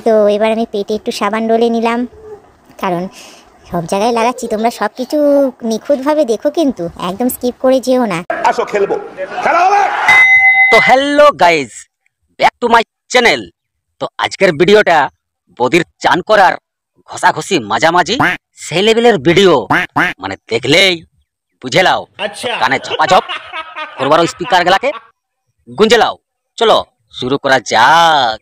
তো এবার আমি পেটে একটু সাবান ডলে নিলাম, কারণ সব জায়গায় লাগাচ্ছি। তোমরা সব কিছু নিখুঁতভাবে দেখো, কিন্তু একদম স্কিপ করে যেও না। আসো খেলবো, খেলা হবে। তো hello guys, back to my channel. তো আজকের ভিডিওটা বদির চান করার ঘষাঘষি মাঝামাঝি সেই লেভেলের ভিডিও, মানে দেখলেই বুঝে লাও। কানে ঝপাঝপ করবার স্পিকার গুলাকে গুঞ্জে লাও। চলো শুরু করা যাক।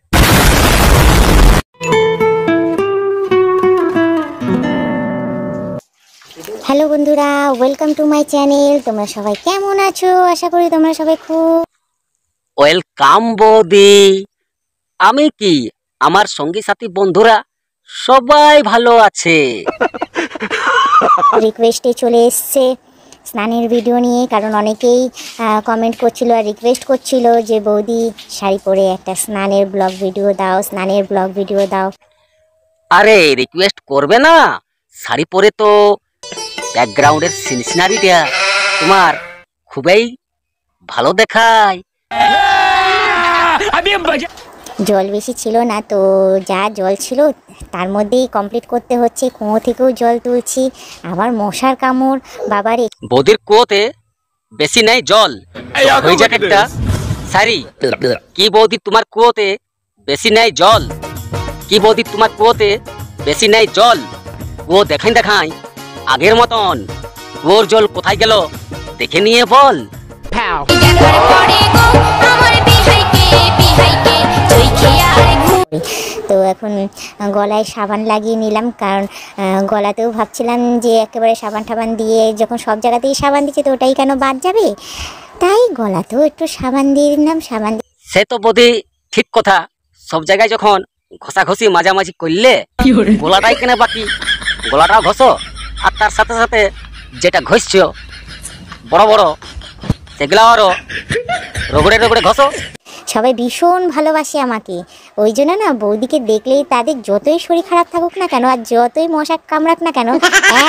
হ্যালো বন্ধুরা, ওয়েলকাম টু মাই চ্যানেল। তোমরা সবাই কেমন আছো? আশা করি তোমরা সবাই খুব ওয়েলকাম বৌদি। আমি কি, আমার সঙ্গী সাথী বন্ধুরা সবাই ভালো আছে। রিকোয়েস্টে চলে এসছে স্নানের ভিডিও নিয়ে, কারণ অনেকেই কমেন্ট করছিল আর রিকোয়েস্ট করছিল যে বৌদি শাড়ি পরে একটা স্নানের ব্লগ ভিডিও দাও, স্নানের ব্লগ ভিডিও দাও। আরে রিকোয়েস্ট করবে না? শাড়ি পরে তো ব্যাকগ্রাউন্ডের সিনারিটা তোমার খুবই ভালো দেখায়। জল বেশি ছিল না, তো যা জল ছিল তার মধ্যেই কমপ্লিট করতে হচ্ছে। কুয়ো থেকেও জল তুলছি, আবার মশার কামড় বাবারে। বৌদির কুয়োতে বেশি নেই জল, হয়ে যাক একটা শাড়ি। কি বৌদি তোমার কুয়োতে বেশি নেই জল? কি বৌদি তোমার কুয়োতে বেশি নেই জল? কুয়ো দেখাই দেখাই আগের মতন। কুয়োর জল কোথায় গেল দেখে নিয়ে বল। তো এখন গলায় সাবান লাগিয়ে নিলাম, কারণ গলাতেও ভাবছিলাম যে একেবারে সাবান টাবান দিয়ে যখন সব জায়গাতেই সাবান দিচ্ছে তো ওটাই কেন বাদ যাবে, তাই গলাতেও একটু সাবান দিয়ে দিলাম। সাবান সে তো বৌদি ঠিক কথা, সব জায়গায় যখন ঘষাঘষি মাঝামাঝি করলে গলাটাই কেন বাকি, গলাটাও ঘষো, আর তার সাথে সাথে যেটা ঘষছো বড় বড় সেগুলো আরো রগড়ে রগড়ে ঘষো। সবাই ভীষণ ভালোবাসে আমাকে, ওই জন্য না বৌদিকে দেখলেই তাদের যতই শরীর খারাপ থাকুক না কেন আর যতই মশা কামড়াক না কেন,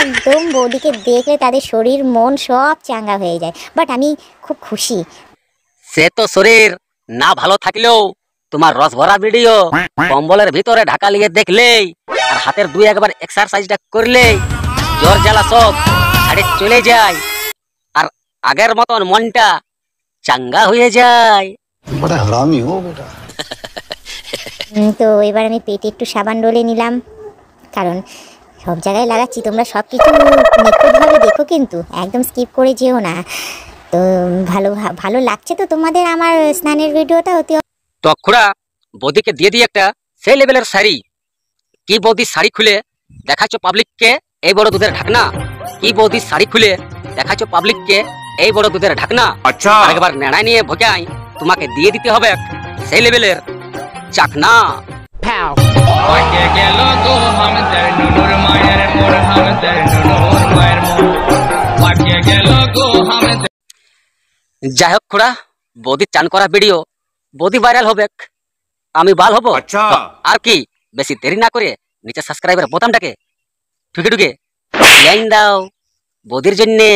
একদম বৌদিকে দেখলে তাদের শরীর মন সব চাঙ্গা হয়ে যায়। বাট আমি খুব খুশি। সে তো শরীর না ভালো থাকলেও তোমার রস ভরা ভিডিও কম্বলের ভিতরে ঢাকা লিয়ে দেখলেই আর হাতের দুই একবার এক্সারসাইজটা করলেই জ্বর জ্বালা সব ছাড়ে চলে যায়, আর আগের মতন মনটা চাঙ্গা হয়ে যায়। বড় হারামি হো বেটা। তো এবার আমি পেটে একটু সাবান ডলে নিলাম, কারণ সব জায়গায় লাগাচ্ছি। তোমরা সব কিছু নিখুঁতভাবে দেখো, কিন্তু একদম স্কিপ করে যেও না। তো ভালো লাগছে তো তোমাদের আমার স্নানের ভিডিওটা? অতি তখরা বৌদিকে দিয়ে দিই একটা সেই লেভেলের শাড়ি। কি বৌদি শাড়ি খুলে দেখাচ্ছ পাবলিককে এই বড় দুধের ঢাকনা? কি বৌদি শাড়ি খুলে দেখাচ্ছ পাবলিককে এই বড় দুধের ঢাকনা? আচ্ছা, একবার নেড়াই নিয়ে ভোগাই তোমাকে দিয়ে দিতে হবে সেই লেভেলের চাকনা। যাই হোক খুড়া, বৌদি চান করা ভিডিও বৌদি ভাইরাল হবে, আমি বাল হব। আচ্ছা, আর কি বেশি দেরি না করে নিচে সাবস্ক্রাইবের বোতামটাকে ঠুকে ঠুকে লাইন দাও বৌদির জন্যে।